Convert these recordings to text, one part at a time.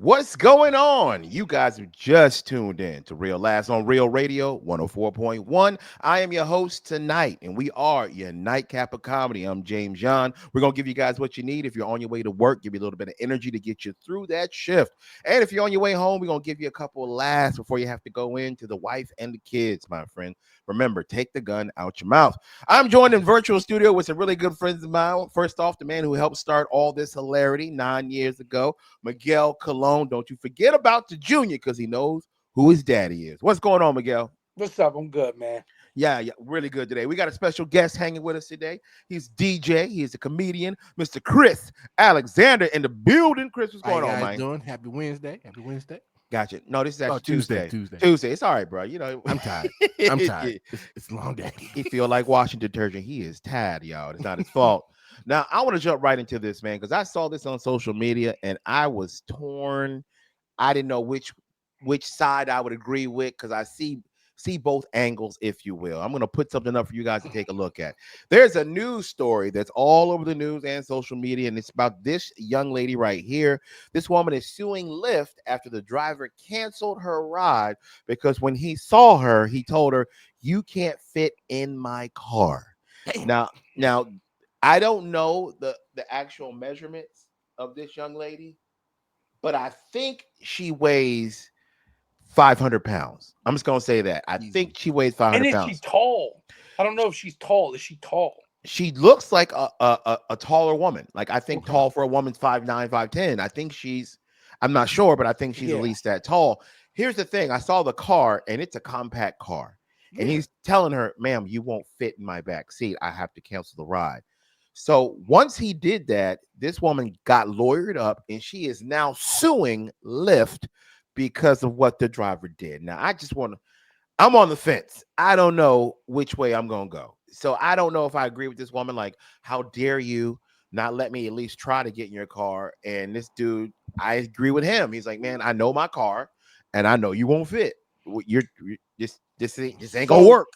What's going on? You guys are just tuned in to Real Last on Real Radio 104.1. I am your host tonight, and we are your nightcap of comedy. I'm James John. We're going to give you guys what you need. If you're on your way to work, give you a little bit of energy to get you through that shift. And if you're on your way home, we're going to give you a couple of laughs before you have to go in to the wife and the kids, my friend. Remember, take the gun out your mouth. I'm joined in virtual studio with some really good friends of mine. First off, the man who helped start all this hilarity 9 years ago, Miguel Colon. Don't you forget about the junior because he knows who his daddy is. What's going on, Miguel? What's up? I'm good, man. Yeah, really good today. We got a special guest hanging with us today. He's DJ. He's a comedian, Mr. Chris Alexander in the building. Chris, what's going How on, you guys man? doing? Happy Wednesday. Happy Wednesday. Gotcha. No, this is actually Tuesday. Tuesday. It's all right, bro. You know, I'm tired. I'm tired. It's a long day. He feel like washing detergent. He is tired, y'all. It's not his fault. Now, I want to jump right into this, man, because I saw this on social media and I was torn. I didn't know which side I would agree with because I see both angles, if you will. I'm going to put something up for you guys to take a look at. There's a news story that's all over the news and social media, and it's about this young lady right here. This woman is suing Lyft after the driver canceled her ride because when he saw her, he told her, "You can't fit in my car." Now, I don't know the actual measurements of this young lady, but I think she weighs 500 pounds. I'm just gonna say that. I think she weighs 500 And is pounds. she tall? I don't know if she's tall. Is she tall? She looks like a taller woman. Like I think Okay. tall for a woman's 5'9", 5'10". I'm not sure, but I think she's at least that tall. Here's the thing: I saw the car, and it's a compact car, and he's telling her, "Ma'am, you won't fit in my back seat. I have to cancel the ride." So once he did that, this woman got lawyered up, and she is now suing Lyft because of what the driver did. Now, I'm on the fence. I don't know which way I'm going to go. So I don't know if I agree with this woman. Like, how dare you not let me at least try to get in your car? And this dude, I agree with him. He's like, man, I know my car and I know you won't fit. You're this ain't gonna work.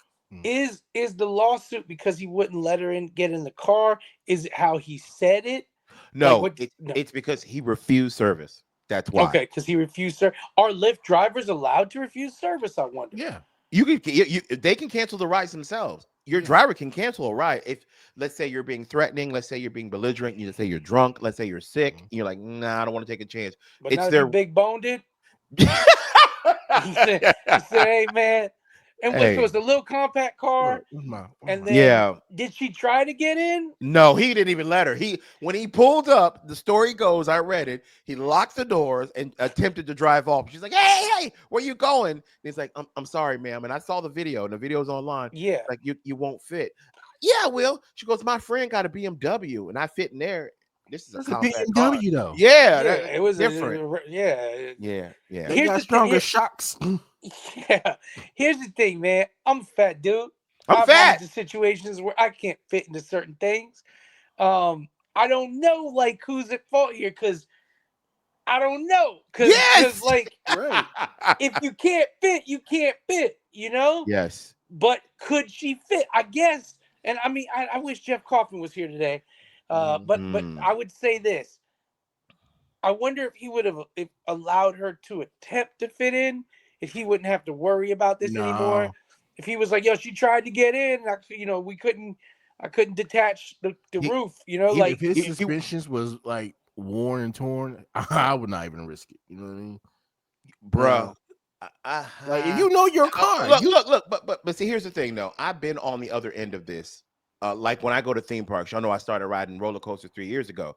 Is the lawsuit because he wouldn't let her get in the car? Is it how he said it? No, No. it's because he refused service. That's why. Okay, because he refused her. Are Lyft drivers allowed to refuse service? I wonder. Yeah. They can cancel the rides themselves. Your driver can cancel a ride if, let's say, you're being threatening, let's say you're being belligerent, you say you're drunk, let's say you're sick, you're like, nah, I don't want to take a chance. But It's now their he big boned it. He said, "Hey man," and what? So it's a little compact car. And then, did she try to get in? No, he didn't even let her. When he pulled up, the story goes, I read it. He locked the doors and attempted to drive off. She's like, "Hey, where you going?" And he's like, I'm sorry, ma'am. And I saw the video, and the video's online. Yeah, like you won't fit. Yeah, I will. She goes, my friend got a BMW, and I fit in there. This is a compact car. though. Yeah, it was different. Yeah. They got stronger shocks. Yeah. Here's the thing, man. I'm a fat dude. I'm fat. I've into situations where I can't fit into certain things. I don't know, like, who's at fault here, because I don't know. Because like, right. if you can't fit, you can't fit, you know? Yes. But could she fit? I guess. And I mean, I wish Jeff Kaufman was here today. But I would say this. I wonder if he would have allowed her to attempt to fit in, if he wouldn't have to worry about this anymore. If he was like, "Yo, she tried to get in, I couldn't detach the roof," like if his suspensions was like worn and torn, I would not even risk it. You know what I mean, bro? Like, you know your car. Look, but see, here's the thing, though. I've been on the other end of this. Like when I go to theme parks, y'all know I started riding roller coasters 3 years ago.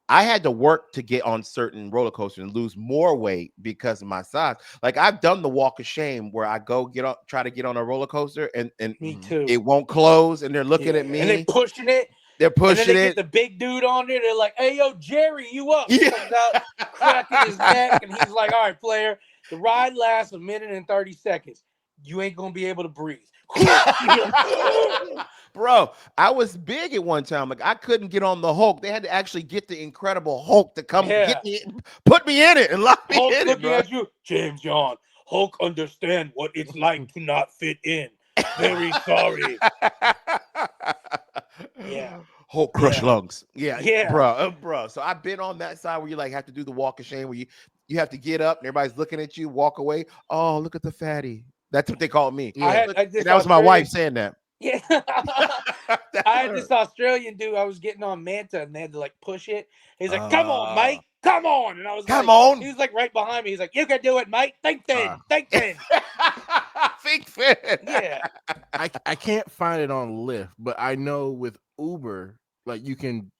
I had to work to get on certain roller coasters and lose more weight because of my size. Like I've done the walk of shame where I go try to get on a roller coaster and me too. It won't close and they're looking at me and they're pushing it. They're pushing and then they it. Get the big dude on there. They're like, "Hey, yo, Jerry, you up?" Yeah. He comes out cracking his neck, and he's like, "All right, player, the ride lasts 1 minute and 30 seconds. You ain't gonna be able to breathe." Bro, I was big at one time. Like I couldn't get on the Hulk. They had to actually get the Incredible Hulk to come get me, put me in it, and lock me Hulk in looking it, bro. at you, James John. Hulk understand what it's like to not fit in. Very sorry. Yeah. Hulk crush lungs. Yeah, bro. So I've been on that side where you like have to do the walk of shame where You have to get up, and everybody's looking at you. Walk away. Oh, look at the fatty. That's what they call me. Yeah. I this And that was my wife saying that. Yeah. That's I had her. this Australian dude. I was getting on Manta, and they had to like push it. He's like, "Come on, Uh, mate, come on!" And I was Come like, on. he was like right behind me. He's like, "You can do it, mate. Think then, think then." Think fit. Yeah. I can't find it on Lyft, but I know with Uber, like you can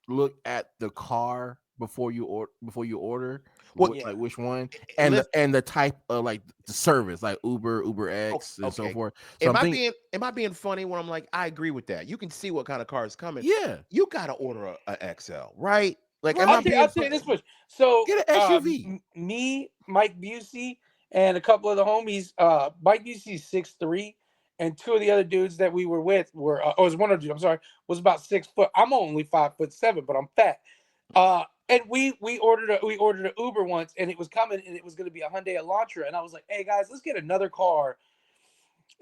look at the car before you order, Well, Yeah. like which one, Lyft. and the type of like the service, like Uber X, and so Okay. forth. So I'm thinking, Am I being funny when I'm like, I agree with that. You can see what kind of car is coming. yeah, You gotta order a XL, right? Like, am I right, being I'll tell you funny? this much. So, get an SUV. me, Mike Busey, and a couple of the homies. Mike Busey's 6'3", and two of the other dudes that we were with were. It was one of them. I'm sorry, was about 6 foot. I'm only 5'7", but I'm fat. And we ordered a Uber once, and it was coming, and it was going to be a Hyundai Elantra, and I was like, "Hey guys, let's get another car.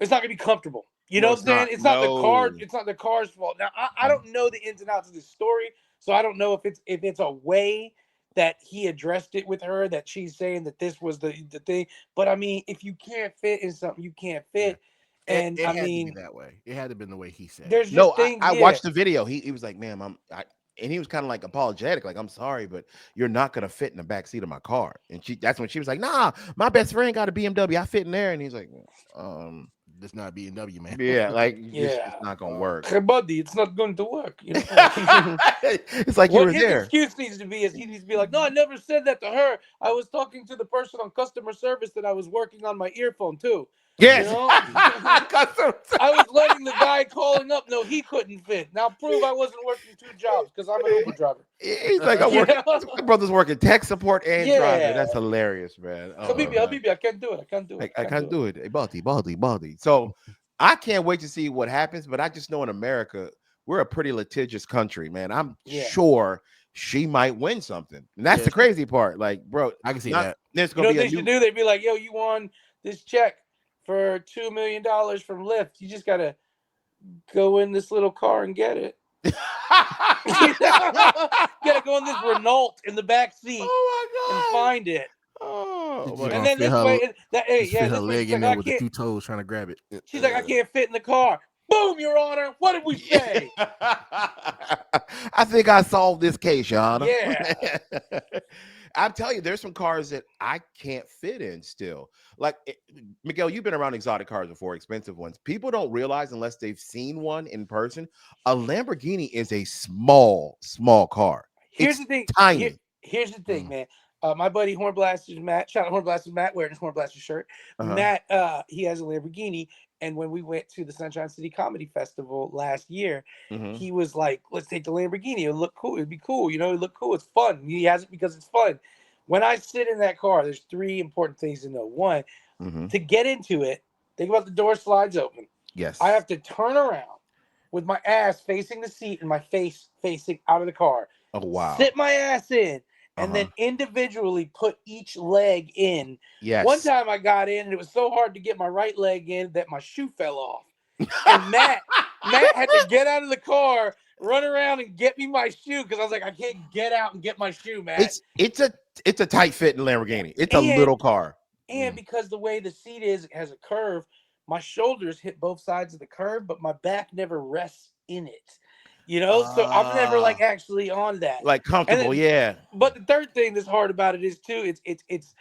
It's not going to be comfortable." You know No, what it's I'm saying? not. It's not the car. No. It's not the car's fault. Now I don't know the ins and outs of this story, so I don't know if it's a way that he addressed it with her that she's saying that this was the thing. But I mean, if you can't fit in something, you can't Yeah. fit. And It I had to be mean, that way. It had to have been the way he said it. there's No, just things. I Yeah, watched the video. He was like, "Ma'am, and he was kind of like apologetic, like, I'm sorry, but you're not gonna fit in the back seat of my car." And that's when she was like, "Nah, my best friend got a BMW. I fit in there." And he's like, um, That's not BMW, man. yeah, like it's yeah. not gonna work. Hey, buddy, it's not going to work. You know. It's like you What were his there. excuse needs to be is he needs to be like, "No, I never said that to her. I was talking to the person on customer service that I was working on my earphone too. You Yes. know, Custom- I was letting the guy calling up know he couldn't fit. Now prove I wasn't working two jobs because I'm an Uber driver." He's like, I'm You working. know? My brother's working tech support and driving. Yeah. That's hilarious, man. Oh Habibi, man. Habibi, I can't do it. I can't do it. I can't do it. Hey, Baldy. So I can't wait to see what happens, but I just know in America, we're a pretty litigious country, man. I'm Yeah. sure she might win something. And that's Yeah. the crazy part. Like, bro, I can see that. There's You know gonna what be they a should new do? They'd be like, "Yo, you won this check for $2 million from Lyft. You just gotta go in this little car and get it." You gotta go in this Renault in the back seat and Oh my god. find it. Oh She's my And gonna god. then fit this her, way, hey, just yeah, fit her this way leg she's in like, there "I with the can't." 2 toes trying to grab it. She's like, "I can't fit in the car." Boom, Your Honor. What did we say? I think I solved this case, Your Honor. Yeah. I'm telling you, there's some cars that I can't fit in still. Like, Miguel, you've been around exotic cars before, expensive ones. People don't realize unless they've seen one in person, a Lamborghini is a small car. Here's It's the thing. tiny. Here's the thing, man. My buddy Hornblasters Matt, shout out Hornblasters Matt, wearing his Hornblasters shirt. Uh-huh. Matt, he has a Lamborghini, and when we went to the Sunshine City Comedy Festival last year, Mhm. he was like, "Let's take the Lamborghini. It'll look cool. It'd be cool. You know, it'd look cool. It's fun." He has it because it's fun. When I sit in that car, there's three important things to know. One, Mhm. to get into it, think about the door slides open. Yes. I have to turn around with my ass facing the seat and my face facing out of the car. Oh wow. Sit my ass in, and Uh-huh. then individually put each leg in. Yes. One time I got in, and it was so hard to get my right leg in that my shoe fell off. And Matt had to get out of the car, run around, and get me my shoe because I was like, "I can't get out and get my shoe, Matt." It's a tight fitting Lamborghini. It's a And- little car. And because the way the seat is, it has a curve. My shoulders hit both sides of the curve, but my back never rests in it. You know, so I'm never like actually on that. Like comfortable, then- yeah. But the third thing that's hard about it is too, it's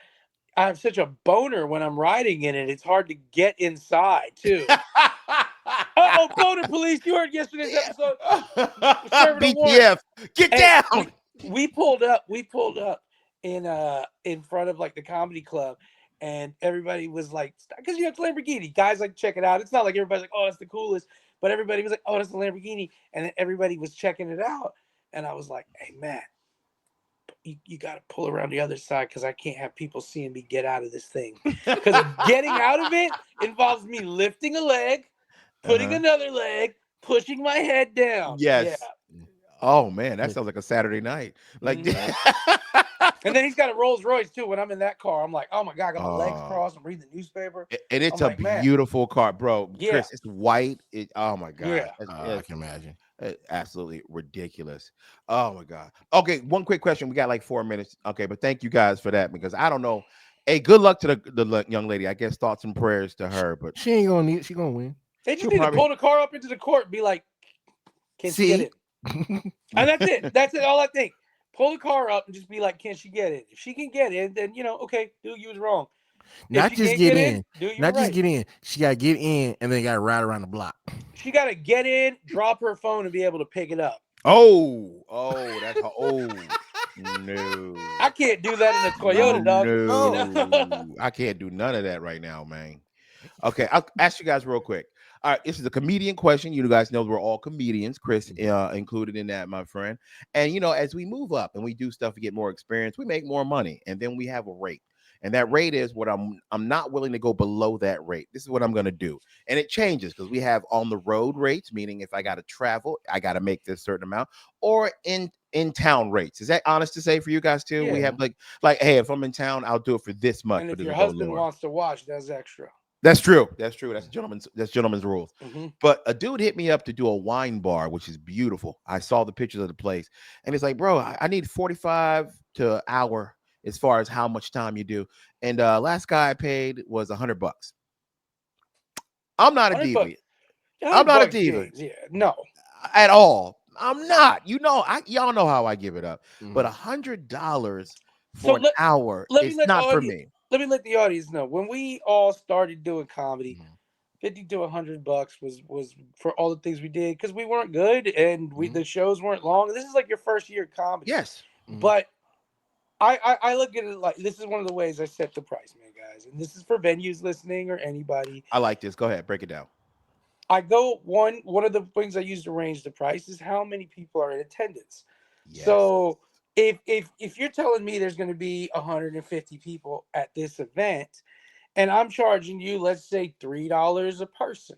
I have such a boner when I'm riding in it. It's hard to get inside too. Oh, boner police! You heard yesterday's episode. BTF, get down. We pulled up in front of like the comedy club, and everybody was like, because you have the Lamborghini, guys like check it out. It's not like everybody's like, "Oh, that's the coolest," but everybody was like, "Oh, that's the Lamborghini," and then everybody was checking it out, and I was like, "Hey, Matt, you got to pull around the other side because I can't have people seeing me get out of this thing, because getting out of it involves me lifting a leg, putting another leg, pushing my head down." Yes. Yeah. Oh man, that sounds like a Saturday night. Like, and then he's got a Rolls Royce too. When I'm in that car, I'm like, "Oh my god, I got my legs crossed. I'm reading the newspaper." and it's I'm a like, "Man." beautiful car, bro. Yeah. Chris, it's white. Oh my god. Yeah. I can imagine. Absolutely ridiculous. Oh my god. Okay, one quick question. We got like 4 minutes. Okay, but thank you guys for that because I don't know. Hey, good luck to the young lady. I guess thoughts and prayers to her, but She ain't gonna need it. She gonna win. They just she'll need to probably. pull the car up into the court and be like, can she get See, it? And that's it. That's it. All I think. Pull the car up and just be like, can she get it? If she can get in, then okay, dude, you was wrong. If not she just can't get get in, in, dude, you were not just right. get in. She gotta get in and then gotta ride around the block. She got to get in, drop her phone, and be able to pick it up. That's no, I can't do that in a No, Toyota, dog. no. I can't do none of that right now, man. Okay, I'll ask you guys real quick. All right, this is a comedian question. You guys know we're all comedians, Chris included in that, my friend. And as we move up and we do stuff to get more experience, we make more money, and then we have a rate. And that rate is what I'm not willing to go below that rate. This is what I'm going to do. And it changes because we have on the road rates, meaning if I got to travel, I got to make this certain amount, or in town rates. Is that honest to say for you guys too? We Yeah. have like, hey, if I'm in town, I'll do it for this much, And but if your it'll go husband lower. wants to watch, that's extra. That's true. That's true. That's gentleman's rules. Mm-hmm. But a dude hit me up to do a wine bar, which is beautiful. I saw the pictures of the place, and it's like, bro, I need 45 to an hour as far as how much time you do. And last guy I paid was $100. I'm not a 100 diva. bucks. I'm 100 not a bucks, diva James. Yeah, no. at all. I'm not. Y'all know how I give it up. Mhm. But $100 So for an hour, let me it's let the not for audience me. let me let the audience know. When we all started doing comedy, Mhm. 50 to 100 bucks was for all the things we did because we weren't good and the shows weren't long. This is like your first year of comedy. Yes. But I look at it like this is one of the ways I set the price, man, guys. And this is for venues listening or anybody. I like this. Go ahead, break it down. I go one of the things I use to range the price is how many people are in attendance. Yes. So if you're telling me there's going to be 150 people at this event and I'm charging you, let's say $3 a person,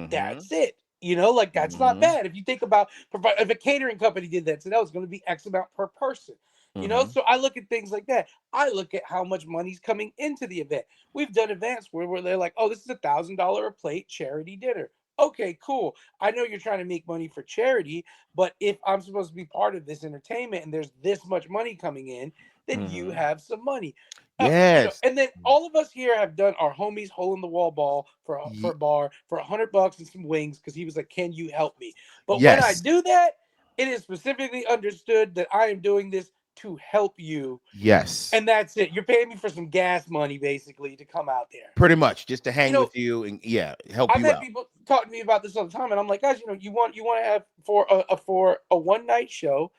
that's it. Like that's not bad. If you think about if a catering company did that, so that was going to be X amount per person. So I look at things like that. I look at how much money's coming into the event. We've done events where they're like, oh, this is $1,000 a plate charity dinner. Okay, cool. I know you're trying to make money for charity, but if I'm supposed to be part of this entertainment and there's this much money coming in, then you have some money. Yes. And then all of us here have done our homies hole in the wall ball for a bar for $100 and some wings because he was like, "Can you help me?" But when I do that, it is specifically understood that I am doing this to help you. Yes. And that's it. You're paying me for some gas money, basically, to come out there. Pretty much, just to hang with you and help I've you had out. people talk to me about this all the time, and I'm like, guys, you want to have for a one night show.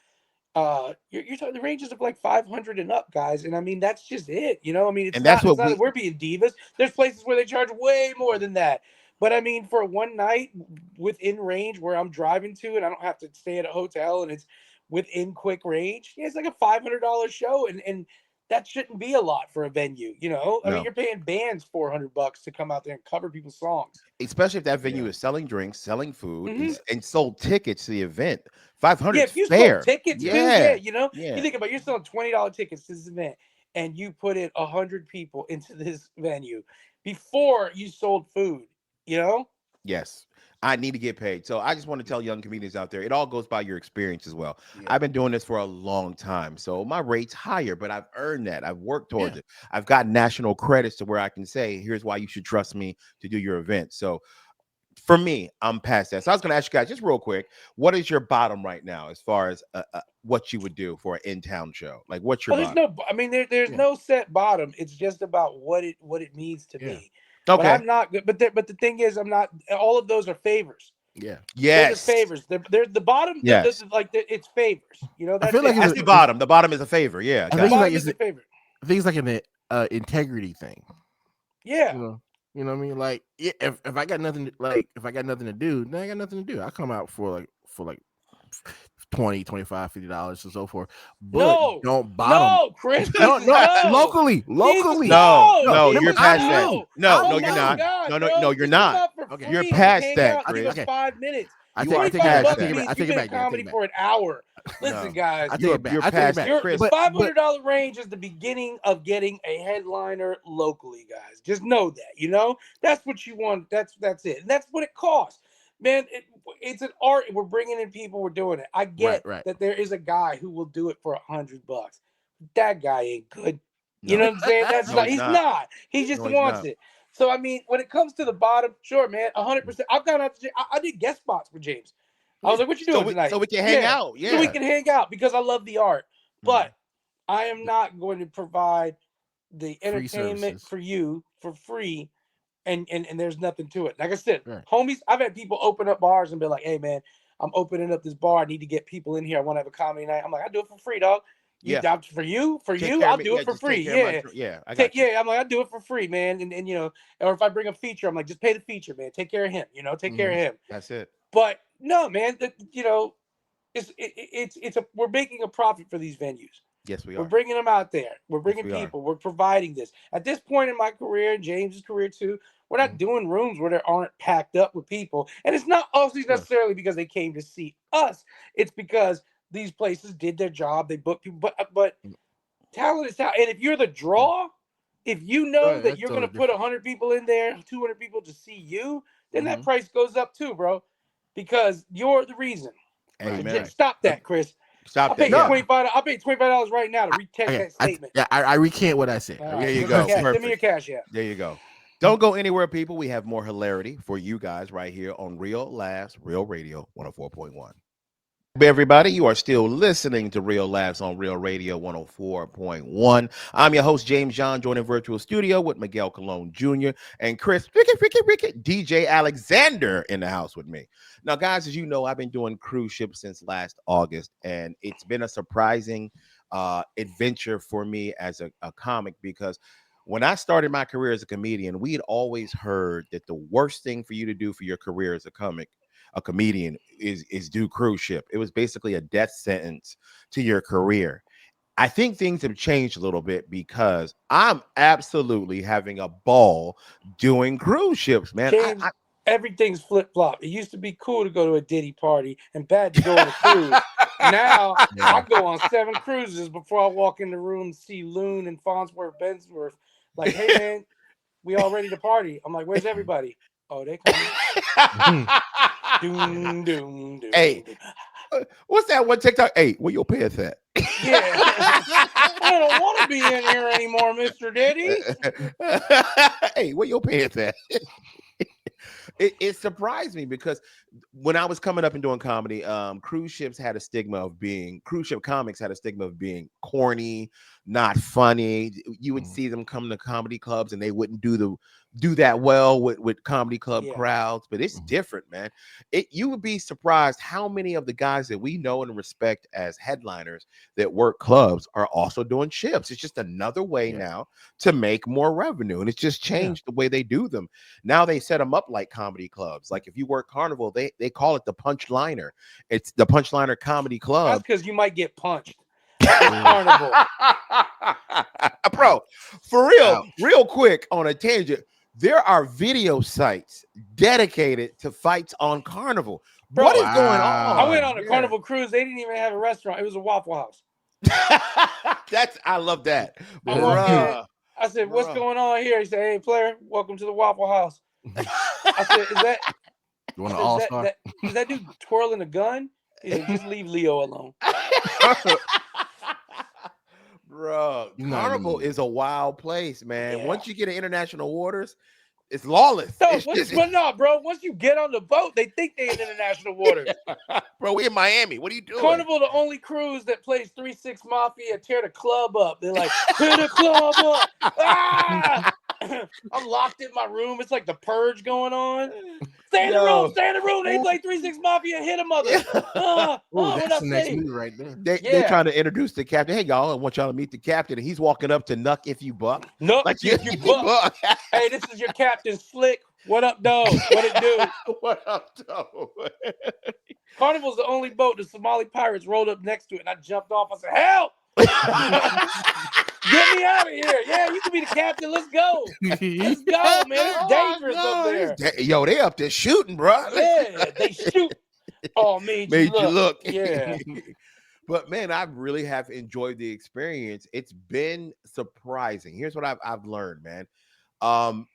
You're talking the ranges of like 500 and up, guys, and I mean that's just it. I mean And that's it's what not that we're being divas. There's places where they charge way more than that, but I mean for one night within range where I'm driving to and I don't have to stay at a hotel and it's within quick range. Yeah, it's like a $500 show, and that shouldn't be a lot for a venue. I mean No. you're paying bands $400 to come out there and cover people's songs, Especially if that venue is selling drinks, selling food, Mhm. and sold tickets to the event. 500 Yeah, is if you sold fair. tickets too, Yeah. you think about you're selling $20 tickets to this event, and you put in 100 people into this venue before you sold food. Yes. I need to get paid. So I just want to tell young comedians out there, it all goes by your experience as well. Yeah. I've been doing this for a long time. So my rate's higher, but I've earned that. I've worked towards Yeah. it. I've got national credits to where I can say, here's why you should trust me to do your event. So for me, I'm past that. So I was going to ask you guys just real quick, what is your bottom right now as far as what you would do for an in-town show? Like, what's your Well, bottom? I mean, there's no set bottom. It's just about what it means to me. But Okay. I'm not good. But the thing is, I'm not. All of those are favors. Yeah. Those are Yes. favors. They're the bottom. Yes. It's favors. I feel like That's the bottom. The bottom is a favor. Yeah. I got think it. like is a favor. I think it's like an integrity thing. Yeah. You know what I mean? Like if I got nothing to do, then I got nothing to do. I come out for like $20, $25, $50 and so forth. But don't bottom. No, Chris. No, no. locally. No, you're past that. No, Oh you're my not. God, No, bro. you're not. Okay. You're Free, past hang that, out and give Chris. us 5 minutes. You I are take it past back. that. I take it back. Comedy for an hour. Listen, guys. I take it back. You're I take it past back. that, Chris. The $500 range is the beginning of getting a headliner locally, guys. Just know that. That's what you want. That's it. And that's what it costs. man, it's an art. We're bringing in people. We're doing it. I get that there is a guy who will do it for $100. That guy ain't good. You know what I'm saying? That's No, not. He's not. He just wants it. So I mean, when it comes to the bottom, sure, man, 100%. I've gone out to. I did guest spots for James. I was like, "What you doing tonight?" So we can hang out. Yeah, so we can hang out because I love the art. But I am not going to provide the entertainment for you for free, and there's nothing to it. Like I said, homies, I've had people open up bars and be like, "Hey, man, I'm opening up this bar. I need to get people in here. I want to have a comedy night." I'm like, "I do it for free, dog. You for you, I'll do it for free. Yeah, I got you. I'm like, I do it for free, man. And you know, or if I bring a feature, I'm like, just pay the feature, man. Take care of him. You know, take care of him. That's it. But no, man, you know, we're making a profit for these venues. Yes, we are. We're bringing them out there. We're bringing people. We're providing this. At this point in my career, and James's career too, we're not doing rooms where there aren't packed up with people. And it's not also necessarily because they came to see us. It's because these places did their job. They booked people. But talent is talent. And if you're the draw, if you know that you're going to put 100 people in there, 200 people to see you, then that price goes up too, bro. Because you're the reason. Amen. Stop that, Chris. Stop that. I'll pay $25 right now to recant that statement. I recant what I said. There you go. Send me your cash, There you go. Don't go anywhere, people. We have more hilarity for you guys right here on Real Laughs, Real Radio 104.1. Everybody, you are still listening to Real Laughs on Real Radio 104.1. I'm your host, James John, joining virtual studio with Miguel Colon Jr. and Chris Ricky, DJ Alexander in the house with me. Now, guys, as you know, I've been doing cruise ships since last August, and it's been a surprising adventure for me as a comic, because when I started my career as a comedian, we had always heard that the worst thing for you to do for your career as a comedian is do cruise ship. It was basically a death sentence to your career. I think things have changed a little bit because I'm absolutely having a ball doing cruise ships, man. James, everything's flip-flop. It used to be cool to go to a Diddy party and bad to go on a cruise. Now I go on 7 cruises before I walk in the room and see Loon and Farnsworth, Bensworth. Like, hey man, we all ready to party. I'm like, where's everybody? Oh, they coming. Doom, doom, doom. Hey, what's that one TikTok? Hey, where your pants at? Yeah. I don't want to be in here anymore, Mr. Diddy. Hey, where your pants at? It surprised me because when I was coming up and doing comedy, cruise ships had a stigma of being, cruise ship comics had a stigma of being corny, not funny. You would see them come to comedy clubs and they wouldn't do that well with comedy club crowds, but it's different, man. You would be surprised how many of the guys that we know and respect as headliners that work clubs are also doing ships. It's just another way now to make more revenue, and it's just changed the way they do them. Now they set them up like comedy clubs. Like if you work Carnival, they call it the Punchliner. It's the Punchliner Comedy Club. That's because you might get punched. Carnival. Bro, for real, real quick on a tangent. There are video sites dedicated to fights on Carnival. Bro, what is going on? I went on a Carnival cruise. They didn't even have a restaurant. It was a Waffle House. I love that. I said, what's going on here? He said, hey, player, welcome to the Waffle House. I said, is that you want an all-star? Is that dude twirling a gun? He said, just leave Leo alone. Bro, Carnival is a wild place, man. Yeah. Once you get in international waters, it's lawless. No, bro. Once you get on the boat, they think they're in international waters. Bro, we in Miami. What are you doing? Carnival, the only cruise that plays 3-6 Mafia, tear the club up. They're like, tear the club up. Ah! I'm locked in my room. It's like the purge going on. Stay in the room. They play 3-6 Mafia, hit a mother. That's the next movie right there. They're trying to introduce the captain. Hey, y'all, I want y'all to meet the captain. And he's walking up to Nuck If You Buck. Nuck like If You Buck. Hey, this is your captain, Slick. What up, dog? What it do? What up, dog? Carnival's the only boat the Somali pirates rolled up next to it, and I jumped off. I said, help! Get me out of here. Yeah, you can be the captain. Let's go. Let's go, man. It's dangerous up there. Yo, they up there shooting, bro. Yeah, they shoot. Oh, made you look. Yeah. But, man, I really have enjoyed the experience. It's been surprising. Here's what I've learned, man.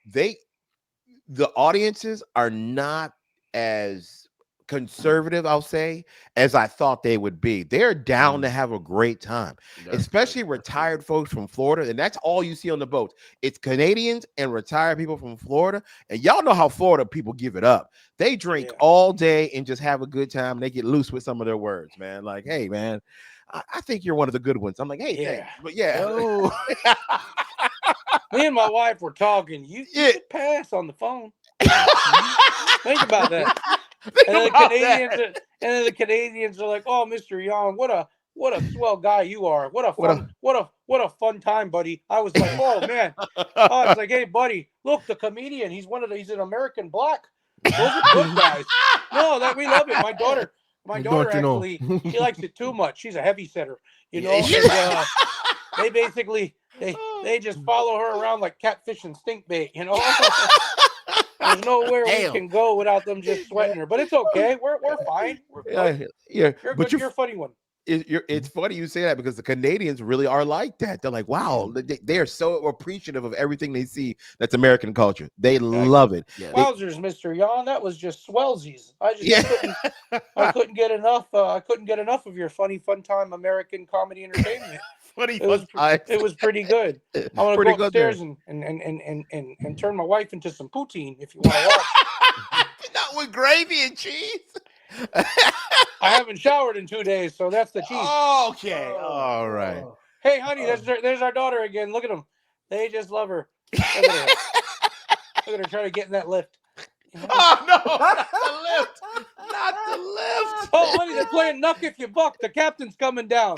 The audiences are not as conservative, I'll say, as I thought they would be. They're down to have a great time, especially retired folks from Florida. And that's all you see on the boats. It's Canadians and retired people from Florida. And y'all know how Florida people give it up. They drink all day and just have a good time. They get loose with some of their words, man. Like, hey, man, I think you're one of the good ones. I'm like, hey, thanks. But me and my wife were talking. You should pass on the phone. Think about that. And then the Canadians are like, "Oh, Mr. Young, what a swell guy you are. What a fun time, buddy." I was like, "Oh man." I was like, "Hey, buddy, look, the comedian. He's an American black. Those are good guys. No, that we love it. My daughter actually, she likes it too much. She's a heavy setter, you know." And, they basically they just follow her around like catfish and stink bait, you know. There's nowhere we can go without them just sweating her, but it's okay. We're fine. We're good. You're good. You're a funny one. It's funny you say that because the Canadians really are like that. They're like, wow, they are so appreciative of everything they see that's American culture. They love it. Wowzers, Mr. Yon, that was just swellsies. I couldn't get enough. I couldn't get enough of your funny, fun time American comedy entertainment. It was pretty good. I want to go upstairs and turn my wife into some poutine if you want to watch. Not with gravy and cheese. I haven't showered in 2 days, so that's the cheese. Okay. All right. Hey, honey, there's our daughter again. Look at them. They just love her. Look at her. Look at her trying to get in that lift. Oh, no. Not the lift. Not the lift. Oh, honey, they're playing Knuck If You Buck. The captain's coming down.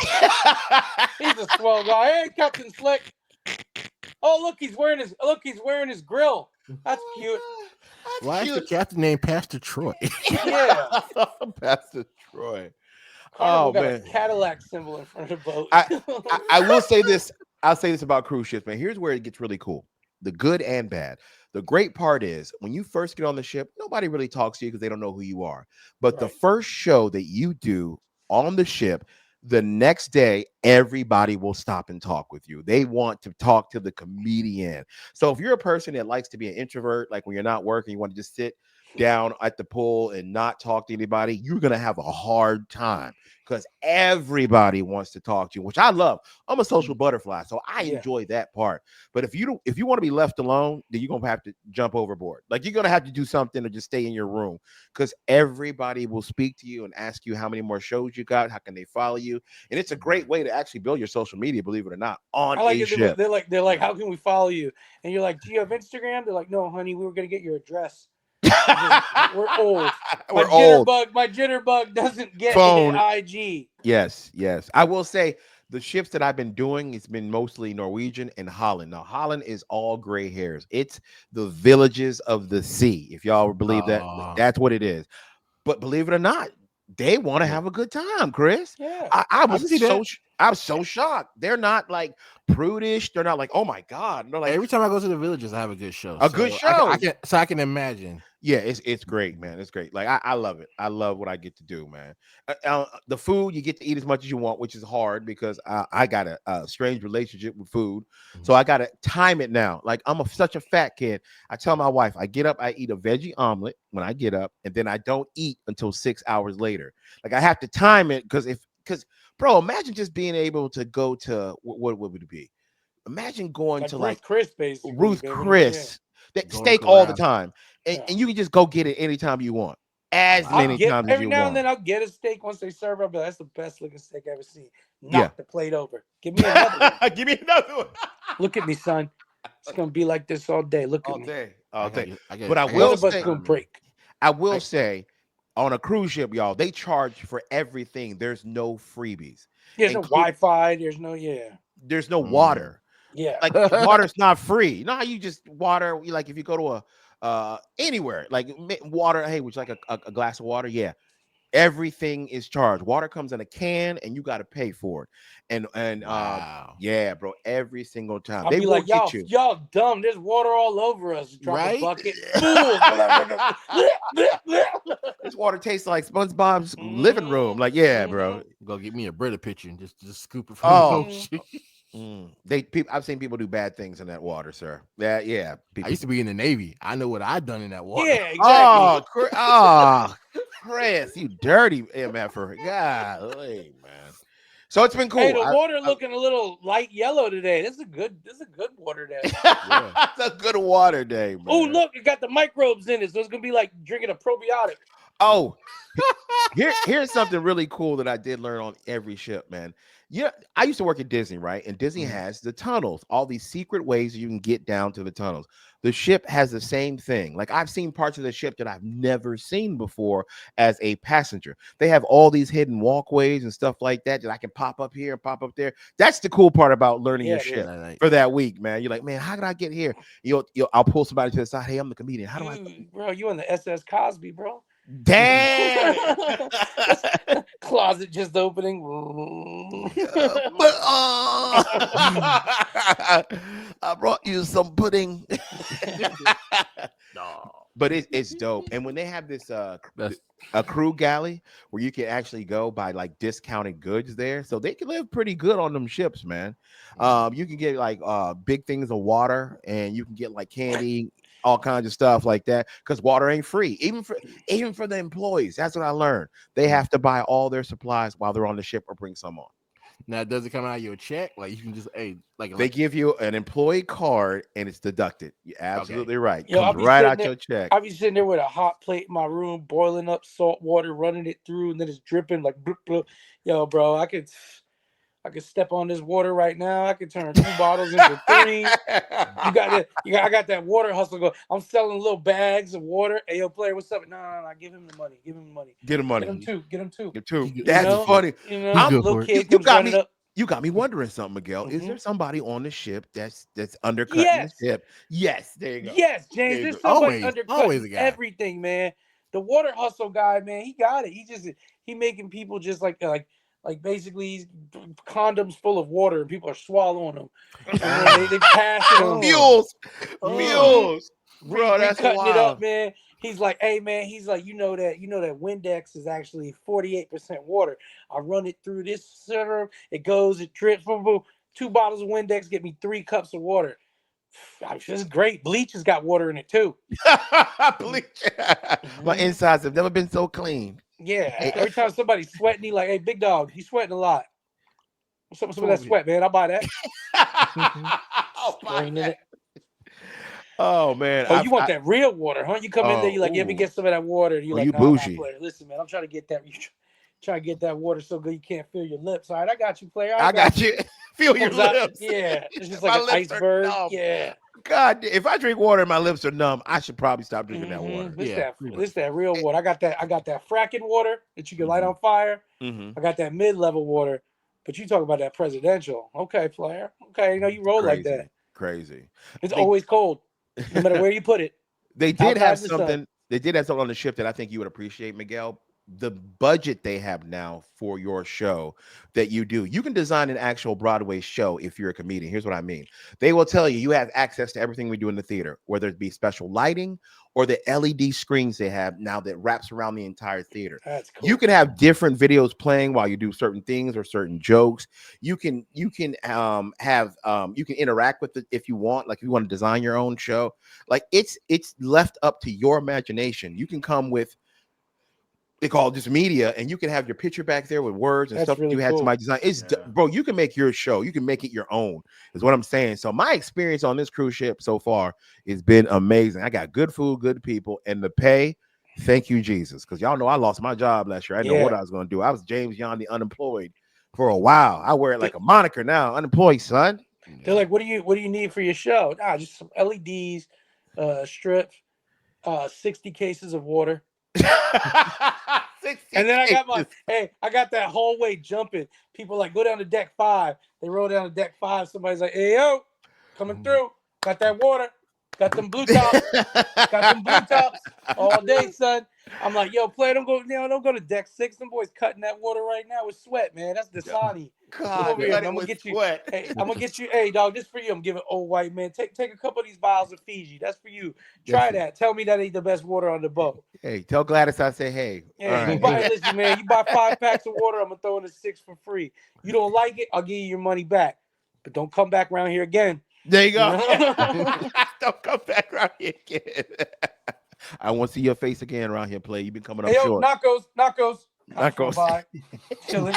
He's a swell guy. Hey, Captain Slick. Oh, look, he's wearing his grill. That's cute. Why is the captain named Pastor Troy? Yeah. Pastor Troy. Oh, man. A Cadillac symbol in front of the boat. I will say this. I'll say this about cruise ships, man. Here's where it gets really cool. The good and bad. The great part is when you first get on the ship, nobody really talks to you because they don't know who you are. But the first show that you do on the ship, the next day, everybody will stop and talk with you. They want to talk to the comedian. So if you're a person that likes to be an introvert, like when you're not working, you want to just sit down at the pool and not talk to anybody, you're going to have a hard time because everybody wants to talk to you, which I love. I'm a social butterfly, so I enjoy that part. But if you want to be left alone, then you're going to have to jump overboard. Like you're going to have to do something or just stay in your room because everybody will speak to you and ask you how many more shows you got, how can they follow you? And it's a great way to actually build your social media, believe it or not, on a ship. They're like, how can we follow you? And you're like, do you have Instagram? They're like, no, honey, we were going to get your address. We're old. My jitterbug doesn't get phone. IG. Yes. I will say the ships that I've been doing, it's been mostly Norwegian and Holland. Now, Holland is all gray hairs. It's the villages of the sea. If y'all believe that, that's what it is. But believe it or not, they want to have a good time, Chris. Yeah. I was so shocked. They're not like prudish. They're not like, oh my God. They're like, every time I go to the villages, I have a good show. Good show. I can imagine. Yeah, it's great, man. It's great. Like I love it. I love what I get to do, man. The food, you get to eat as much as you want, which is hard because I got a strange relationship with food. So I got to time it now. Like I'm such a fat kid. I tell my wife, I get up, I eat a veggie omelet when I get up, and then I don't eat until 6 hours later. Like I have to time it because bro, imagine just being able to go to what would it be? Imagine going to Ruth Chris, basically. Ruth Chris. That steak all the time, and you can just go get it anytime you want, as many times as you want. Every now and then I'll get a steak once they serve it, but that's the best looking steak I've ever seen. Knock the plate over. Give me another one. Give me another one. Look at me, son. It's gonna be like this all day. Look at me. All day. But I will say, on a cruise ship, y'all, they charge for everything. There's no freebies. There's no Wi-Fi. There's no water. Yeah, like water's not free. You know how you just water, like if you go to anywhere, like water, hey, would you like a glass of water? Yeah. Everything is charged. Water comes in a can and you got to pay for it. And wow. Yeah, bro, every single time. They will get you. Y'all dumb. There's water all over us. Drop a bucket. This water tastes like SpongeBob's living room. Like, yeah, bro. Go get me a Brita pitcher and just scoop it from the ocean. I've seen people do bad things in that water, sir. Yeah. I used to be in the Navy. I know what I've done in that water. Yeah, exactly. Chris, you dirty MFer. Golly, man. So it's been cool. Hey, the water looking a little light yellow today. This is a good water day. It's a good water day, man. Oh, look, it got the microbes in it, so it's gonna be like drinking a probiotic. Oh, here's something really cool that I did learn on every ship, man. Yeah, I used to work at Disney, right? And Disney has the tunnels, all these secret ways you can get down to the tunnels. The ship has the same thing. Like I've seen parts of the ship that I've never seen before as a passenger. They have all these hidden walkways and stuff like that I can pop up here and pop up there. That's the cool part about learning your ship for that week, man. You're like, man, how did I get here? I'll pull somebody to the side. Hey, I'm the comedian. How do I? Bro, you on the SS Cosby, bro? Damn. Closet just opening. But I brought you some pudding. No. But it's dope. And when they have this a crew galley where you can actually go buy like discounted goods there, so they can live pretty good on them ships, man. You can get like big things of water, and you can get like candy, all kinds of stuff like that, because water ain't free, even for the employees. That's what I learned. They have to buy all their supplies while they're on the ship or bring some on. Now, does it come out of your check? Like you can just they give you an employee card and it's deducted. You're absolutely right. Yo, comes right out your check. I'll be sitting there with a hot plate in my room, boiling up salt water, running it through, and then it's dripping like bloop, bloop. Yo, bro, I could step on this water right now. I could turn 2 bottles into 3. I got that water hustle going. I'm selling little bags of water. Hey, yo, player, what's up? No. Give him the money. Get him money. Get him 2. Get him 2. That's funny. Little kid comes running up. You got me wondering something, Miguel. Is there somebody on the ship that's undercutting the ship? Yes, there you go. Yes, James. There's somebody undercutting everything, man. The water hustle guy, man, he got it. He making people just like basically he's condoms full of water and people are swallowing them. And they passing them. Mules. Bro, that's cutting wild. it up, man. He's like, hey man, he's like, you know that Windex is actually 48% water. I run it through this server, it goes, it drips, boom, boom. 2 bottles of Windex get me 3 cups of water. This is great. Bleach has got water in it too. Bleach. My insides have never been so clean. Yeah. Every time somebody's sweating, he like, hey, big dog, you sweating a lot. What's up with that sweat, man? I'll buy that. Oh man! Oh, you want that real water, huh? You come in there, you like, let me get some of that water. And you like, you bougie. Player. Listen, man, I'm trying to get that. Try to get that water so good you can't feel your lips. All right, I got you, player. I got you. Feel your lips. Yeah, it's just like an iceberg. Yeah. God, if I drink water and my lips are numb, I should probably stop drinking that water. This that real water. I got that fracking water that you can light on fire. I got that mid-level water, but you talk about that presidential. Okay, player. Okay, you roll like that. Crazy. It's always cold, no matter where you put it. They did have something. They did have something on the ship that I think you would appreciate, Miguel. The budget they have now for your show that you do. You can design an actual Broadway show if you're a comedian. Here's what I mean. They will tell you have access to everything we do in the theater, whether it be special lighting or the LED screens they have now that wraps around the entire theater. That's cool. You can have different videos playing while you do certain things or certain jokes. You can interact with it if you want, like if you want to design your own show. Like it's left up to your imagination. You can come with, they call it just media, and you can have your picture back there with words and stuff. Really you had cool. somebody design. Bro, you can make your show. You can make it your own, is what I'm saying. So my experience on this cruise ship so far has been amazing. I got good food, good people, and the pay. Thank you, Jesus, because y'all know I lost my job last year. I didn't know what I was going to do. I was James Young, the unemployed, for a while. I wear it like a moniker now. Unemployed, son. They're like, what do you need for your show? Just some LEDs, strips, 60 cases of water. And then I got that hallway jumping. People like go down to deck 5. They roll down to deck 5. Somebody's like, hey yo, coming through. Got that water. Got them blue tops all day, son. I'm like, yo, player, don't go to deck 6. Them boys cutting that water right now with sweat, man. That's Dasani. God, I'm gonna get you. Hey, I'm gonna get you. Hey, dog, this for you. I'm giving old white man. Take a couple of these vials of Fiji. That's for you. Try that. Tell me that ain't the best water on the boat. Hey, tell Gladys I say hey. Yeah, listen, man. You buy 5 packs of water, I'm gonna throw in a 6 for free. You don't like it, I'll give you your money back. but don't come back around here again. There you go. know? Don't come back around here again. I won't see your face again around here, play. You've been coming up Hey, yo, short. Knockos. Not Cops go by, chilling.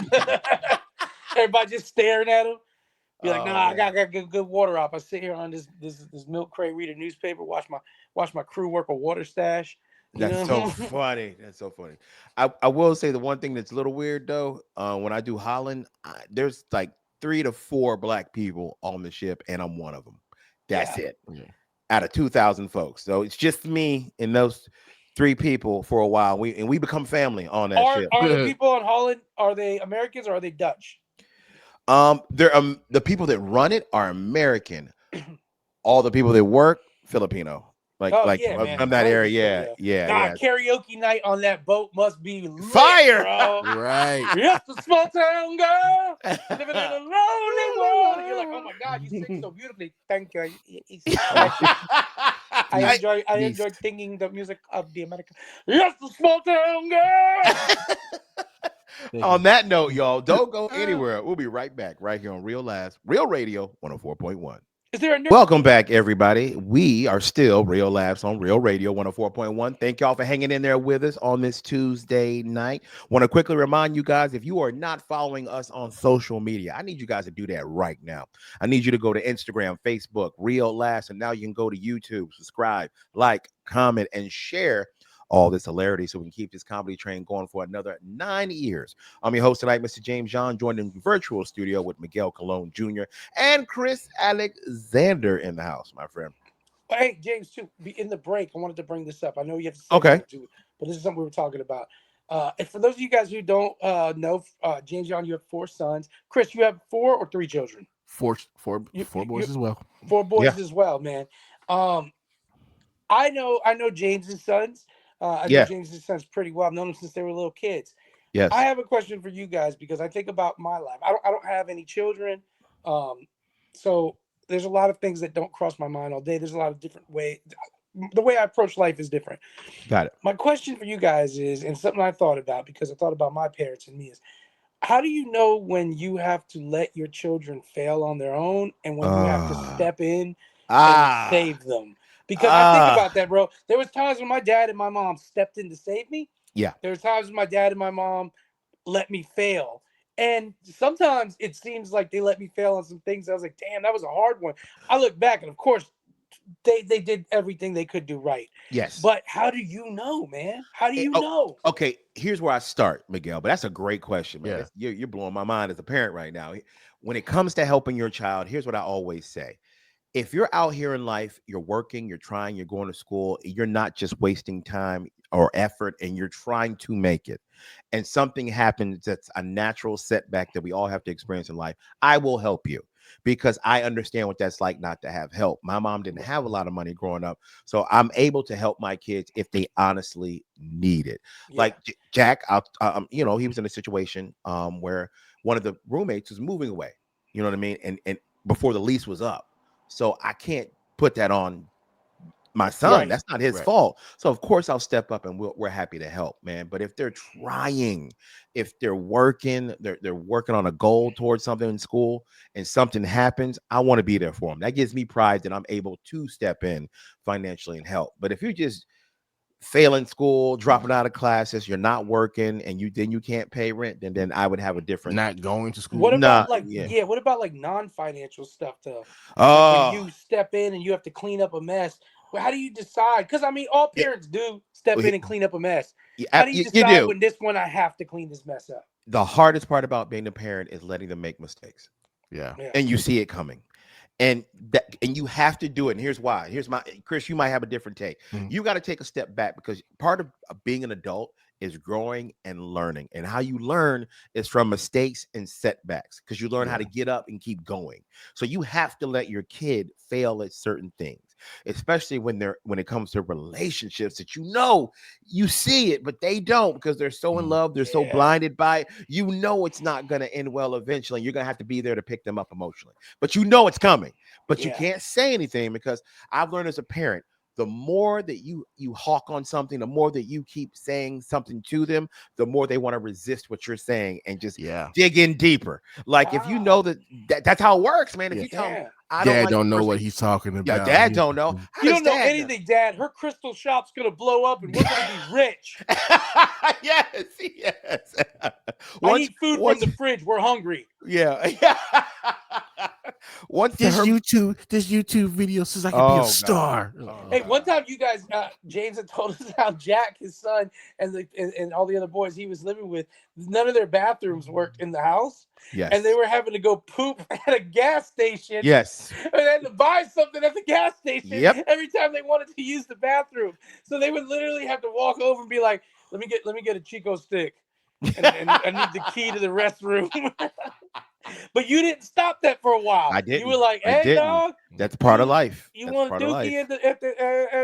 Everybody just staring at him. Be like, nah, I got good water up. I sit here on this milk crate, read a newspaper, watch my crew work a water stash. That's so funny. That's so funny. I will say the one thing that's a little weird though, when I do Holland, there's like 3 to 4 black people on the ship, and I'm one of them. That's it. Yeah. Out of 2,000 folks, so it's just me and those 3 people for a while. We become family on that ship. Are the people on Holland, are they Americans or are they Dutch? They're the people that run it are American. All the people that work Filipino. Man. From that area, yeah. Karaoke night on that boat must be lit, fire, bro. Right. Yes, a small town girl living in a lonely world. And you're like, oh my God, you sing so beautifully. Thank you. I enjoy singing the music of the America. Yes, a small town girl. On that note, y'all, don't go anywhere. We'll be right back right here on Real Laughs, Real Radio 104.1. Welcome back, everybody. We are still Real Laughs on Real Radio 104.1. Thank y'all for hanging in there with us on this Tuesday night. Want to quickly remind you guys, if you are not following us on social media, I need you guys to do that right now. I need you to go to Instagram, Facebook, Real Laughs, and now you can go to YouTube, subscribe, like, comment, and share all this hilarity so we can keep this comedy train going for another 9 years. I'm your host tonight, Mr. James John, joined in the virtual studio with Miguel Colon Jr. and Chris Alexander in the house, my friend. Hey, James, too, in the break, I wanted to bring this up. I know you have to say okay, to it, but this is something we were talking about. And for those of you guys who don't know, James John, you have 4 sons. Chris, you have 4 or 3 children? Four boys as well. 4 boys as well, man. I know James's sons. I know James's sons pretty well. I've known them since they were little kids. Yes. I have a question for you guys because I think about my life. I don't have any children. So there's a lot of things that don't cross my mind all day. There's a lot of different ways. The way I approach life is different. Got it. My question for you guys is, and something I thought about because I thought about my parents and me, is how do you know when you have to let your children fail on their own and when you have to step in and save them? Because I think about that, bro. There was times when my dad and my mom stepped in to save me. Yeah. There was times when my dad and my mom let me fail. And sometimes it seems like they let me fail on some things. I was like, damn, that was a hard one. I look back and of course they did everything they could do right. Yes. But how do you know, man? How do you know? Okay, here's where I start, Miguel. But that's a great question, man. Yeah. You're blowing my mind as a parent right now. When it comes to helping your child, here's what I always say. If you're out here in life, you're working, you're trying, you're going to school, you're not just wasting time or effort, and you're trying to make it, and something happens that's a natural setback that we all have to experience in life, I will help you because I understand what that's like not to have help. My mom didn't have a lot of money growing up, so I'm able to help my kids if they honestly need it. Yeah. Like Jack, he was in a situation where one of the roommates was moving away, you know what I mean, and before the lease was up. So I can't put that on my son. Right. That's not his fault. So of course I'll step up and we're happy to help, man. But if they're trying, if they're working, they're working on a goal towards something in school and something happens, I want to be there for them. That gives me pride that I'm able to step in financially and help. But if you're just failing school, dropping out of classes, you're not working, and you can't pay rent, then I would have a different. Not going to school. What about what about like non-financial stuff though? When you step in and you have to clean up a mess, how do you decide? Because I mean, all parents do step in and clean up a mess. How do you decide when this one I have to clean this mess up? The hardest part about being a parent is letting them make mistakes. Yeah. And you see it coming. And you have to do it. And here's why. Chris, you might have a different take. Mm-hmm. You got to take a step back because part of being an adult is growing and learning. And how you learn is from mistakes and setbacks because you learn how to get up and keep going. So you have to let your kid fail at certain things, especially when it comes to relationships that you see it, but they don't because they're so in love. They're so blinded by it. It's not going to end well eventually. You're going to have to be there to pick them up emotionally, but it's coming. But you can't say anything because I've learned as a parent, the more that you hawk on something, the more that you keep saying something to them, the more they want to resist what you're saying and just dig in deeper. Like if you know that's how it works, man. If you tell them, Dad don't know what he's talking about. Yeah, Dad don't know. You don't know anything, Dad. Her crystal shop's gonna blow up, and we're gonna be rich. Yes. I need food from the fridge. We're hungry. Yeah. This YouTube video says I can be a star. Hey, one time you guys, James had told us how Jack, his son, and all the other boys he was living with, none of their bathrooms worked in the house. Yes. And they were having to go poop at a gas station. Yes. And they had to buy something at the gas station every time they wanted to use the bathroom. So they would literally have to walk over and be like, let me get a Chico stick. And I need the key to the restroom. But you didn't stop that for a while. I didn't. You were like, hey, dog. That's part of life. You want a dookie at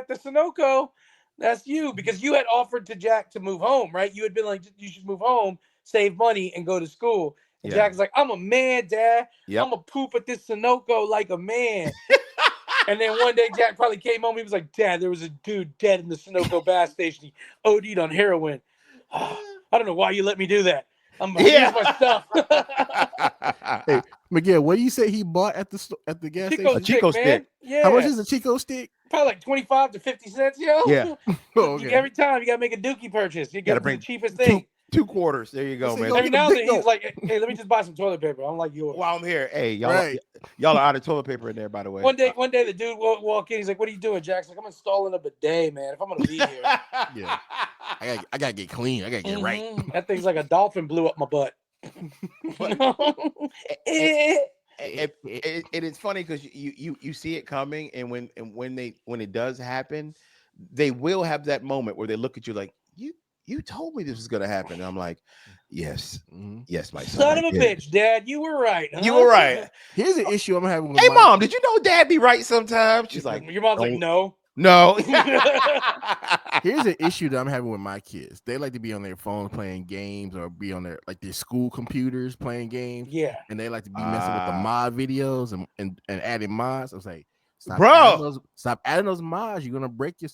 the Sunoco? That's you. Because you had offered to Jack to move home, right? You had been like, you should move home, save money, and go to school. And Jack's like, I'm a man, Dad. I'm going to poop at this Sunoco like a man. And then one day Jack probably came home. He was like, Dad, there was a dude dead in the Sunoco gas station. He OD'd on heroin. I don't know why you let me do that. Here's my stuff. Hey, Miguel, what do you say he bought at the gas station? A Chico stick. Yeah. How much is a Chico stick? Probably like 25 to 50 cents, yo. Yeah. Every time you got to make a dookie purchase. You got to bring the cheapest thing. Two quarters. There you go, man. Every now and then he's like, hey, let me just buy some toilet paper. I'm like yours. While I'm here. Hey, y'all are out of toilet paper in there, by the way. One day the dude walk in. He's like, what are you doing, Jack's like, I'm installing a bidet, man. If I'm going to be here. Yeah. I got to get clean. I got to get right. That thing's like a dolphin blew up my butt. It is funny because you see it coming, and when it does happen, they will have that moment where they look at you like, you told me this was gonna happen. And I'm like, yes, yes, my son of a bitch, Dad, you were right. Huh? You were right. Here's an issue I'm having with Hey, Mom, did you know Dad be right sometimes? She's like, your mom's like, no. Here's an issue that I'm having with my kids. They like to be on their phones playing games, or be on their school computers playing games. Yeah. And they like to be messing with the mod videos and adding mods. I was like, stop adding those mods. You're gonna break your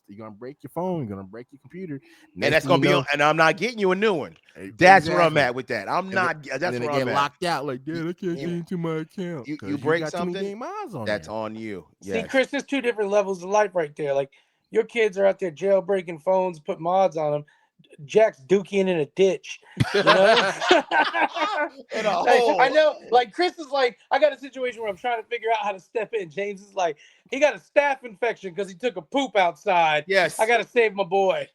phone. You're gonna break your computer. And that's gonna be and I'm not getting you a new one. That's where I'm at with that. I'm not. That's where I'm at. Locked out. Like, Dad, I can't get into my account. You break something. That's on you. Yes. See, Chris, there's two different levels of life right there. Like, your kids are out there jailbreaking phones, put mods on them. Jack's dookieing in a ditch. You know? I know. Like, Chris is like, I got a situation where I'm trying to figure out how to step in. James is like, he got a staph infection because he took a poop outside. Yes. I got to save my boy.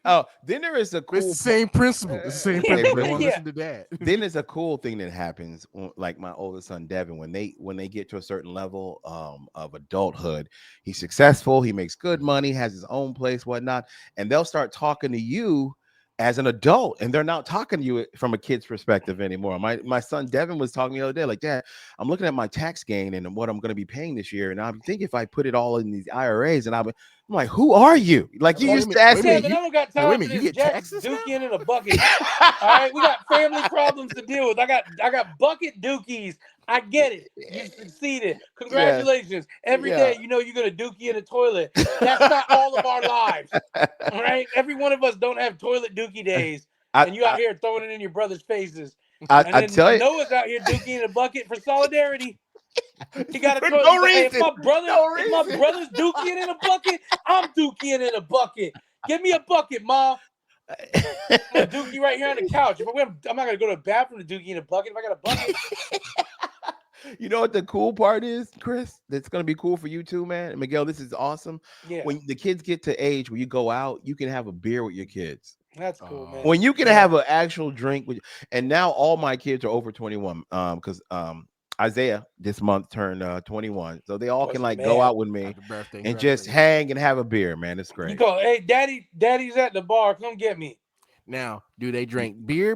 Oh, then there is a cool. It's the same principle. It's the same principle. They want to listen to Dad. Then there's a cool thing that happens, like my oldest son Devin, when they get to a certain level of adulthood, he's successful, he makes good money, has his own place, whatnot, and they'll start talking to you as an adult, and they're not talking to you from a kid's perspective anymore. My son Devin was talking the other day, like, Dad, I'm looking at my tax gain and what I'm going to be paying this year, and I'm thinking if I put it all in these IRAs, and I'm like, who are you? Like, you used to ask me. I don't got time for this. Jack's dookie in a bucket. All right, we got family problems to deal with. I got bucket dookies. I get it. You succeeded. Congratulations. Every day, you know you're going to dookie in a toilet. That's not all of our lives. All right? Every one of us don't have toilet dookie days. And you out here throwing it in your brother's faces. I tell you. Noah's out here dookie in a bucket for solidarity. He got a toilet. No reason. If my brother's dookieing in a bucket, I'm dookieing in a bucket. Give me a bucket, Mom. I'm gonna dookie right here on the couch. I'm not gonna go to the bathroom to dookie in a bucket if I got a bucket. You know what the cool part is, Chris? That's going to be cool for you too, man. And Miguel, this is awesome. Yeah. When the kids get to age where you go out, you can have a beer with your kids. That's cool, man. When you can have an actual drink with, and now all my kids are over 21. Because Isaiah this month turned 21, so they all can go out with me and just hang and have a beer, man. It's great. You go, hey, daddy's at the bar. Come get me. Now, do they drink beer,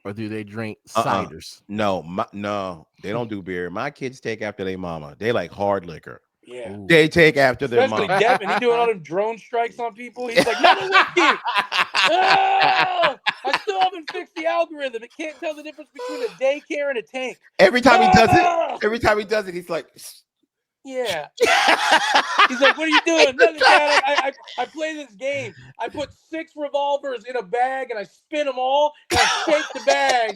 or do they drink ciders? No, they don't do beer. My kids take after their mama. They like hard liquor. Yeah, Ooh. They take after their Especially mama. Devin, he doing all them drone strikes on people. He's like, no whiskey. I still haven't fixed the algorithm. It can't tell the difference between a daycare and a tank. Every time he does it, he's like, Yeah. He's like, what are you doing? Nothing, Dad. I play this game. I put 6 revolvers in a bag and I spin them all and I shake the bag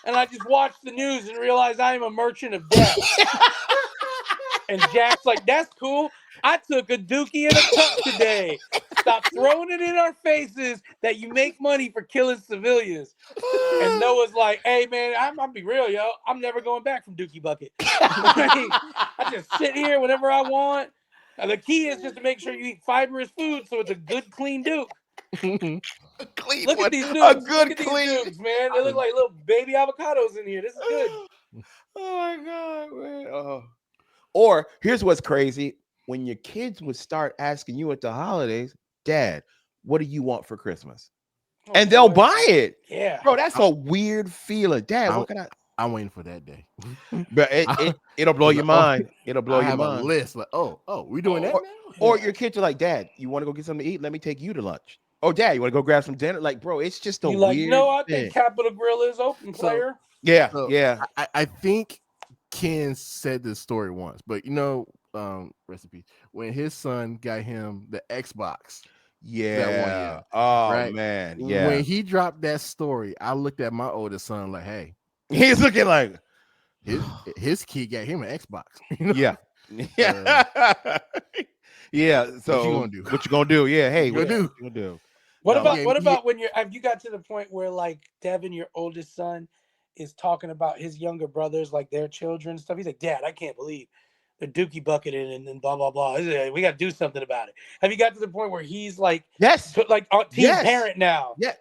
and I just watch the news and realize I am a merchant of death. And Jack's like, that's cool. I took a dookie and a cup today. Stop throwing it in our faces that you make money for killing civilians. And Noah's like, hey, man, I'm going to be real, yo. I'm never going back from Dookie Bucket. I just sit here whenever I want. Now, the key is just to make sure you eat fibrous food so it's a good, clean Duke. Look at these Dukes. A good clean Dukes, man. They look like little baby avocados in here. This is good. Oh, my God, man. Oh. Or here's what's crazy. When your kids would start asking you at the holidays, Dad, what do you want for Christmas? Oh, and they'll buy it. Yeah. Bro, that's a weird feeling. Dad, what can I? I'm waiting for that day. But it'll blow your mind. It'll blow your mind. I have a list. Like, we doing that now? Or your kids are like, Dad, you want to go get something to eat? Let me take you to lunch. Oh, Dad, you want to go grab some dinner? Like, bro, it's just a weird like, no, I thing. think Capitol Grill is open, player. Yeah, so yeah. I think Ken said this story once, but recipe when his son got him the Xbox. Yeah. That 1 year. Oh, right? man. Yeah. When he dropped that story, I looked at my oldest son like, hey, he's looking like his kid got him an Xbox. Yeah. Yeah. Yeah. So what you gonna do? What you gonna do? Yeah. Hey, what you gonna do? What about when have you got to the point where like Devin, your oldest son, is talking about his younger brothers, like their children and stuff? He's like, Dad, I can't believe the Dookie bucketed and then blah blah blah. We got to do something about it. Have you got to the point where he's like, yes, like team parent now? Yeah,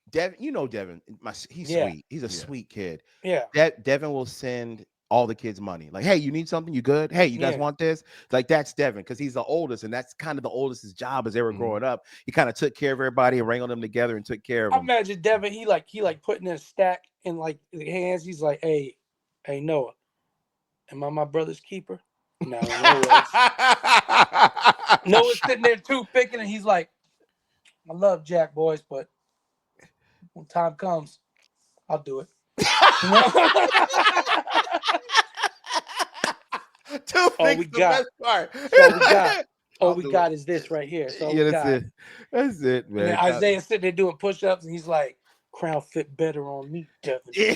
Devin, Devin, he's sweet. He's a sweet kid. Yeah, Devin will send all the kids money. Like, hey, you need something? You good? Hey, you guys want this? Like, that's Devin because he's the oldest, and that's kind of the oldest's job as they were growing up. He kind of took care of everybody and wrangled them together and took care of them. I imagine Devin, he putting in a stack in like the hands. He's like, hey, Noah, am I my brother's keeper? No, Noah's sitting there too picking, and he's like, I love Jack, boys, but when time comes, I'll do it. All we got. All we got is this right here. So that's it, man. And Isaiah's sitting there doing push-ups, and he's like, "Crown fit better on me, Devin." Yeah.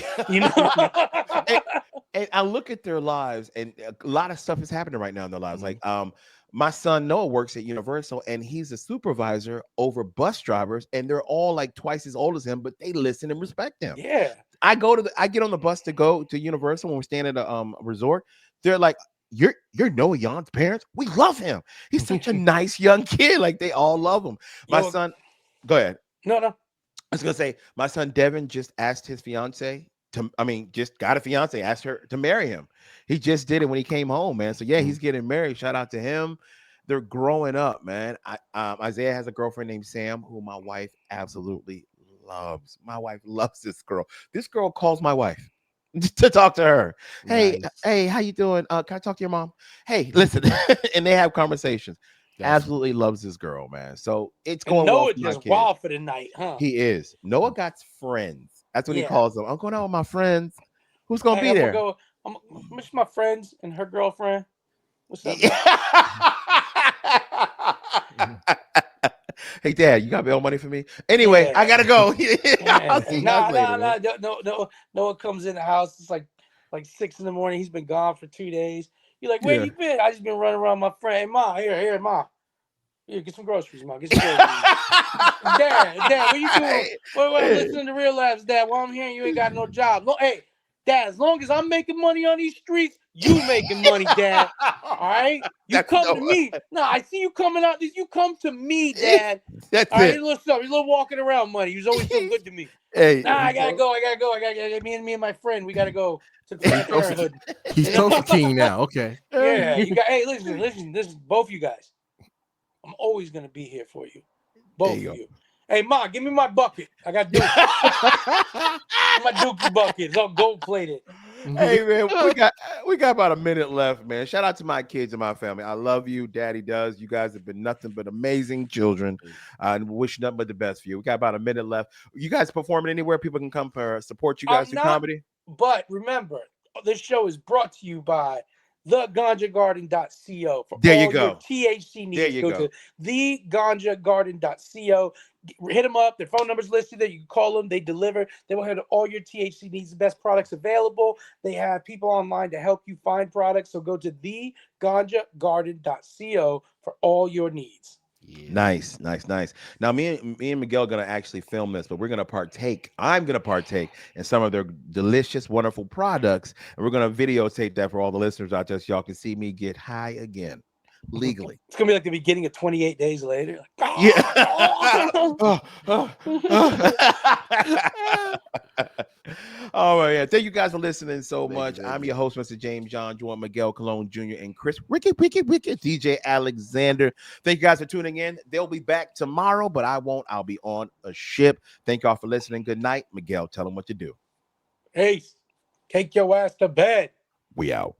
And I look at their lives, and a lot of stuff is happening right now in their lives. Like, my son Noah works at Universal, and he's a supervisor over bus drivers, and they're all like twice as old as him, but they listen and respect him. Yeah. I get on the bus to go to Universal when we're staying at a resort. They're like, You're Noah Jan's parents? We love him. He's such a nice young kid. Like, they all love him. My son, go ahead. No. I was gonna say, my son Devin just asked his fiance just got a fiance, asked her to marry him. He just did it when he came home, man. So yeah, he's getting married. Shout out to him. They're growing up, man. Isaiah has a girlfriend named Sam, who my wife absolutely loves. My wife loves this girl. This girl calls my wife to talk to her. Nice. Hey, how you doing? Can I talk to your mom? Hey, listen. And they have conversations. Absolutely loves this girl, man. So it's going Noah well. Noah just wild for the night, huh? He is. Noah got friends. That's what he calls them. I'm going out with my friends. Who's gonna be there? I'm with my friends and her girlfriend. What's up? Hey, Dad, you got bail money for me? Anyway, I gotta go. No. Noah comes in the house. It's like 6 a.m. He's been gone for 2 days. You're like, where you been? I just been running around my friend. Hey, Ma, here, Ma. Here, get some groceries, Ma. Get some groceries. Dad, what you doing? Well, I'm listening to Real Labs, Dad. While I'm hearing you ain't got no job. No, hey, Dad, as long as I'm making money on these streets, you making money, Dad. All right? You come to me. No, I see you coming out. You come to me, Dad. That's all right, it. A little walking around money. He was always so good to me. Hey, I gotta go. Me and my friend, we gotta go to Planned Parenthood. He's Toast King now. Okay. Yeah. Hey, listen. This is both you guys. I'm always gonna be here for you. Both of you. Hey, Ma, give me my bucket. I got Dookie. My Dookie bucket. It's all gold plated. Hey, man, we got about a minute left, man. Shout out to my kids and my family. I love you. Daddy does. You guys have been nothing but amazing children. And wish nothing but the best for you. We got about a minute left. You guys performing anywhere? People can come support you guys through comedy? But remember, this show is brought to you by theganjagarden.co for There you all your go. THC needs. There you Go go. to theganjagarden.co. Hit them up. Their phone number's listed there. You can call them. They deliver. They will handle all your THC needs. The best products available. They have people online to help you find products. So go to theganjagarden.co for all your needs. Yeah. Nice. Now, me and Miguel are gonna actually film this, but we're gonna partake. I'm gonna partake in some of their delicious, wonderful products, and we're gonna videotape that for all the listeners out there, so y'all can see me get high again, legally. It's gonna be like the beginning of 28 Days Later. Like, Yeah. All right, yeah. Thank you guys for listening so much. I'm your host, Mr. James John, joined Miguel Colon Jr. and Chris Wicked, DJ Alexander. Thank you guys for tuning in. They'll be back tomorrow, but I won't. I'll be on a ship. Thank y'all for listening. Good night. Miguel, tell them what to do. Hey, take your ass to bed. We out.